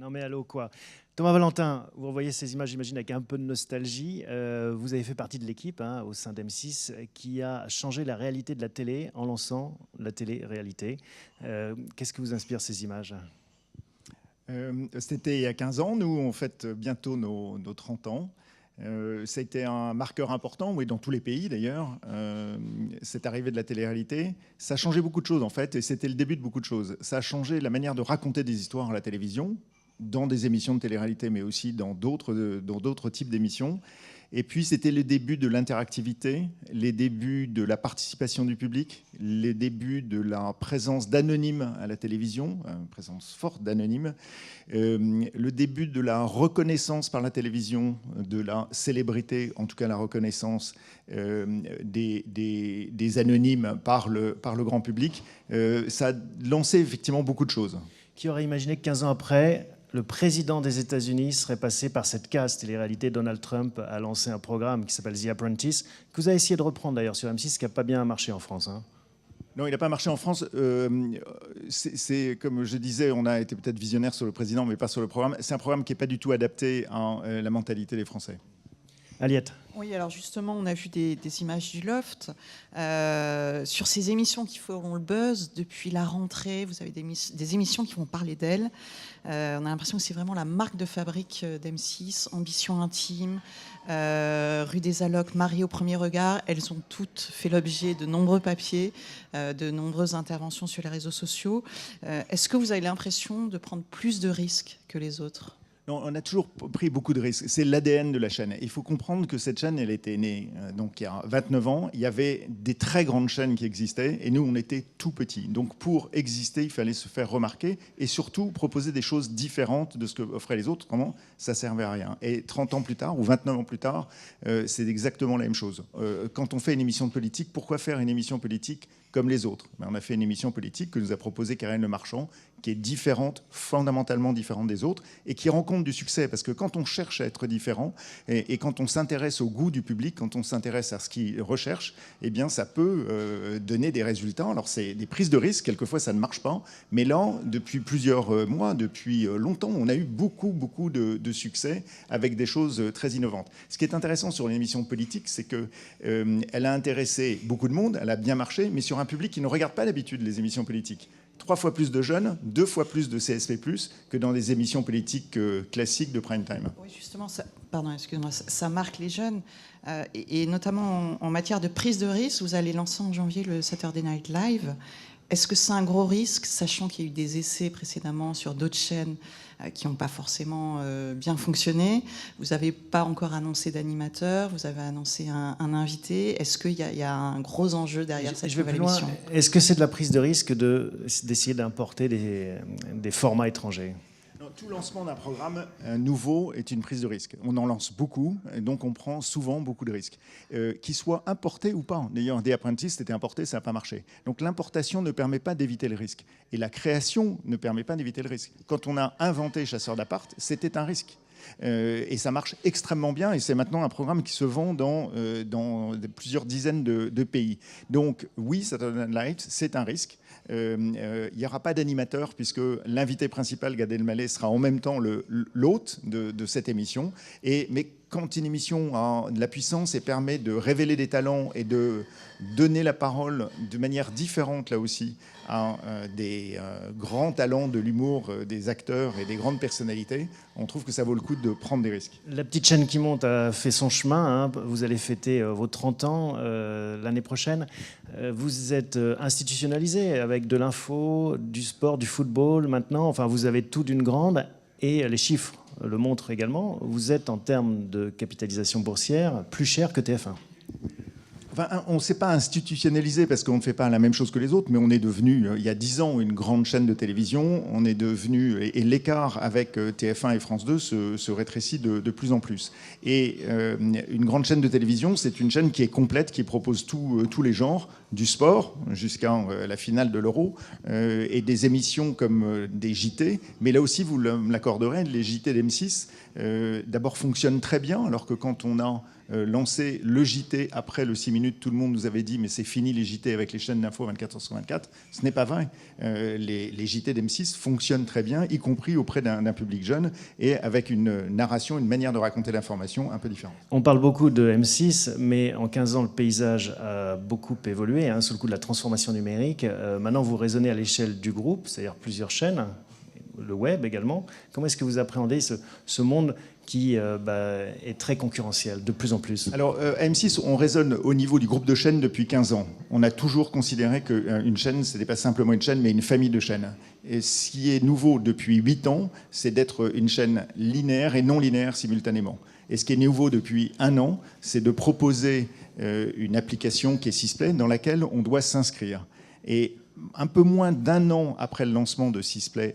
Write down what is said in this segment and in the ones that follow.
Non mais allô quoi. Thomas Valentin, vous revoyez ces images, j'imagine, avec un peu de nostalgie. Vous avez fait partie de l'équipe au sein d'M6 qui a changé la réalité de la télé en lançant la télé-réalité. Qu'est-ce que vous inspire ces images? C'était il y a 15 ans. Nous, on fête bientôt nos 30 ans. Ça a été un marqueur important, oui, dans tous les pays d'ailleurs, cette arrivée de la télé-réalité. Ça a changé beaucoup de choses en fait, et c'était le début de beaucoup de choses. Ça a changé la manière de raconter des histoires à la télévision, dans des émissions de télé-réalité, mais aussi dans d'autres types d'émissions. Et puis c'était le début de l'interactivité, les débuts de la participation du public, les débuts de la présence d'anonymes à la télévision, une présence forte d'anonymes, le début de la reconnaissance par la télévision de la célébrité, en tout cas la reconnaissance des anonymes par le grand public. Ça a lancé effectivement beaucoup de choses. Qui aurait imaginé que 15 ans après, le président des États-Unis serait passé par cette case télé-réalité? Donald Trump a lancé un programme qui s'appelle The Apprentice, que vous avez essayé de reprendre d'ailleurs sur M6, qui n'a pas bien marché en France. Non, il n'a pas marché en France. C'est comme je disais, on a été peut-être visionnaire sur le président, mais pas sur le programme. C'est un programme qui n'est pas du tout adapté à la mentalité des Français. Aliette. Oui, alors justement, on a vu des images du Loft. Sur ces émissions qui feront le buzz, depuis la rentrée, vous avez des émissions qui vont parler d'elles. On a l'impression que c'est vraiment la marque de fabrique d'M6, Ambition intime, Rue des Allocs, Mariée au premier regard. Elles ont toutes fait l'objet de nombreux papiers, de nombreuses interventions sur les réseaux sociaux. Est-ce que vous avez l'impression de prendre plus de risques que les autres ? Non, on a toujours pris beaucoup de risques. C'est l'ADN de la chaîne. Il faut comprendre que cette chaîne, elle était née donc il y a 29 ans. Il y avait des très grandes chaînes qui existaient et nous, on était tout petits. Donc pour exister, il fallait se faire remarquer et surtout proposer des choses différentes de ce que offraient les autres. Autrement, ça ne servait à rien. Et 30 ans plus tard ou 29 ans plus tard, c'est exactement la même chose. Quand on fait une émission de politique, pourquoi faire une émission politique comme les autres? On a fait une émission politique que nous a proposée Karine Le Marchand, qui est différente, fondamentalement différente des autres, et qui rencontre du succès. Parce que quand on cherche à être différent, et quand on s'intéresse au goût du public, quand on s'intéresse à ce qu'il recherche, eh bien, ça peut donner des résultats. Alors, c'est des prises de risques, quelquefois ça ne marche pas, mais là, depuis plusieurs mois, depuis longtemps, on a eu beaucoup de succès avec des choses très innovantes. Ce qui est intéressant sur l'émission politique, c'est qu'elle a intéressé beaucoup de monde, elle a bien marché, mais sur un public qui ne regarde pas d'habitude les émissions politiques. 3 fois plus de jeunes, 2 fois plus de CSP+, que dans des émissions politiques classiques de prime time. Oui, justement, ça marque les jeunes. Et notamment en matière de prise de risque, vous allez lancer en janvier le Saturday Night Live. Est-ce que c'est un gros risque, sachant qu'il y a eu des essais précédemment sur d'autres chaînes qui n'ont pas forcément bien fonctionné? Vous n'avez pas encore annoncé d'animateur, vous avez annoncé un invité. Est-ce qu'il y a un gros enjeu derrière cette nouvelle émission? Est-ce que c'est de la prise de risque d'essayer d'importer des formats étrangers? Tout lancement d'un programme nouveau est une prise de risque. On en lance beaucoup, et donc on prend souvent beaucoup de risques. Qu'ils soient importés ou pas. D'ailleurs, The Apprentice, c'était importé, ça n'a pas marché. Donc l'importation ne permet pas d'éviter le risque. Et la création ne permet pas d'éviter le risque. Quand on a inventé Chasseurs d'appart, c'était un risque. Et ça marche extrêmement bien, et c'est maintenant un programme qui se vend dans plusieurs dizaines de pays. Donc oui, Saturday Night Live, c'est un risque. Il n'y aura pas d'animateur puisque l'invité principal, Gad Elmaleh, sera en même temps l'hôte de cette émission. Mais quand une émission a de la puissance et permet de révéler des talents et de donner la parole de manière différente, là aussi, à des grands talents de l'humour, des acteurs et des grandes personnalités, on trouve que ça vaut le coup de prendre des risques. La petite chaîne qui monte a fait son chemin. Vous allez fêter vos 30 ans l'année prochaine. Vous êtes institutionnalisé avec de l'info, du sport, du football maintenant. Enfin, vous avez tout d'une grande. Et les chiffres le montrent également. Vous êtes, en termes de capitalisation boursière, plus cher que TF1. Enfin, on ne s'est pas institutionnalisé parce qu'on ne fait pas la même chose que les autres, mais on est devenu, il y a 10 ans, une grande chaîne de télévision. On est devenu, et l'écart avec TF1 et France 2 se rétrécit de plus en plus. Et une grande chaîne de télévision, c'est une chaîne qui est complète, qui propose tous les genres, du sport jusqu'à la finale de l'Euro, et des émissions comme des JT. Mais là aussi, vous me l'accorderez, les JT d'M6, d'abord fonctionnent très bien, alors que quand on a lancé le JT après le 6 minutes, tout le monde nous avait dit mais c'est fini les JT avec les chaînes d'info 24h/24. Ce n'est pas vrai. Les JT d'M6 fonctionnent très bien, y compris auprès d'un public jeune et avec une narration, une manière de raconter l'information un peu différente. On parle beaucoup de M6, mais en 15 ans, le paysage a beaucoup évolué, hein, sous le coup de la transformation numérique. Maintenant, vous raisonnez à l'échelle du groupe, c'est-à-dire plusieurs chaînes, le web également. Comment est-ce que vous appréhendez ce monde qui est très concurrentiel, de plus en plus? Alors, M6, on raisonne au niveau du groupe de chaînes depuis 15 ans. On a toujours considéré qu'une chaîne, ce n'était pas simplement une chaîne, mais une famille de chaînes. Et ce qui est nouveau depuis 8 ans, c'est d'être une chaîne linéaire et non linéaire simultanément. Et ce qui est nouveau depuis 1 an, c'est de proposer une application qui est Sisplay, dans laquelle on doit s'inscrire. Et un peu moins d'1 an après le lancement de Sisplay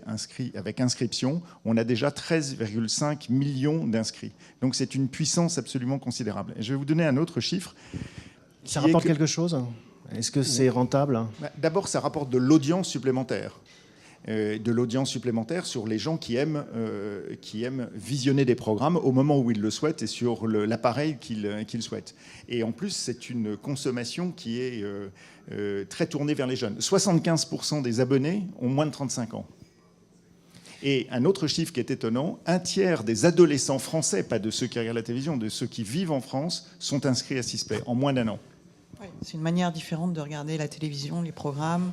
avec inscription, on a déjà 13,5 millions d'inscrits. Donc c'est une puissance absolument considérable. Et je vais vous donner un autre chiffre. Ça rapporte quelque chose? Est-ce que c'est rentable? D'abord, ça rapporte de l'audience supplémentaire. Sur les gens qui aiment visionner des programmes au moment où ils le souhaitent et sur l'appareil qu'ils souhaitent. Et en plus, c'est une consommation qui est très tournée vers les jeunes. 75% des abonnés ont moins de 35 ans. Et un autre chiffre qui est étonnant, 1/3 des adolescents français, pas de ceux qui regardent la télévision, de ceux qui vivent en France, sont inscrits à Sisplay en moins d'1 an. Oui, c'est une manière différente de regarder la télévision, les programmes.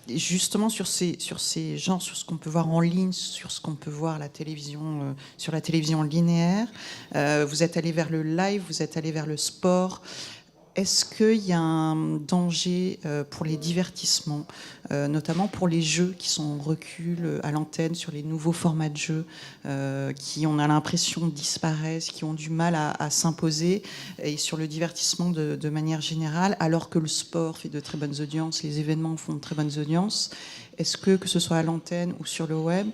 Justement sur ces genres, sur ce qu'on peut voir en ligne, sur ce qu'on peut voir à la télévision, sur la télévision linéaire, vous êtes allé vers le live, vous êtes allé vers le sport. Est-ce qu'il y a un danger pour les divertissements, notamment pour les jeux qui sont en recul à l'antenne, sur les nouveaux formats de jeux qui, on a l'impression, disparaissent, qui ont du mal à s'imposer, et sur le divertissement de manière générale, alors que le sport fait de très bonnes audiences, les événements font de très bonnes audiences? Est-ce que ce soit à l'antenne ou sur le web,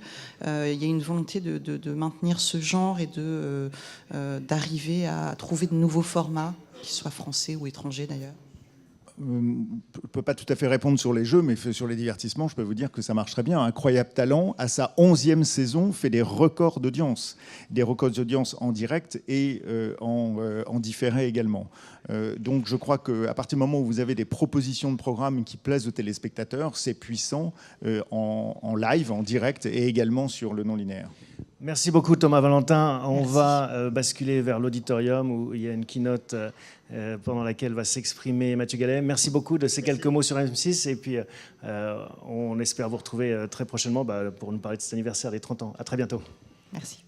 il y a une volonté de maintenir ce genre et d'arriver à trouver de nouveaux formats, qu'ils soient français ou étrangers d'ailleurs? Je ne peux pas tout à fait répondre sur les jeux, mais sur les divertissements, je peux vous dire que ça marche très bien. Incroyable Talent, à sa 11e saison, fait des records d'audience. Des records d'audience en direct et en différé également. Donc je crois qu'à partir du moment où vous avez des propositions de programmes qui plaisent aux téléspectateurs, c'est puissant en live, en direct et également sur le non-linéaire. Merci beaucoup Thomas Valentin. On va basculer vers l'auditorium où il y a une keynote pendant laquelle va s'exprimer Mathieu Gallet. Merci beaucoup de ces quelques mots sur M6 et puis on espère vous retrouver très prochainement pour nous parler de cet anniversaire des 30 ans. À très bientôt. Merci.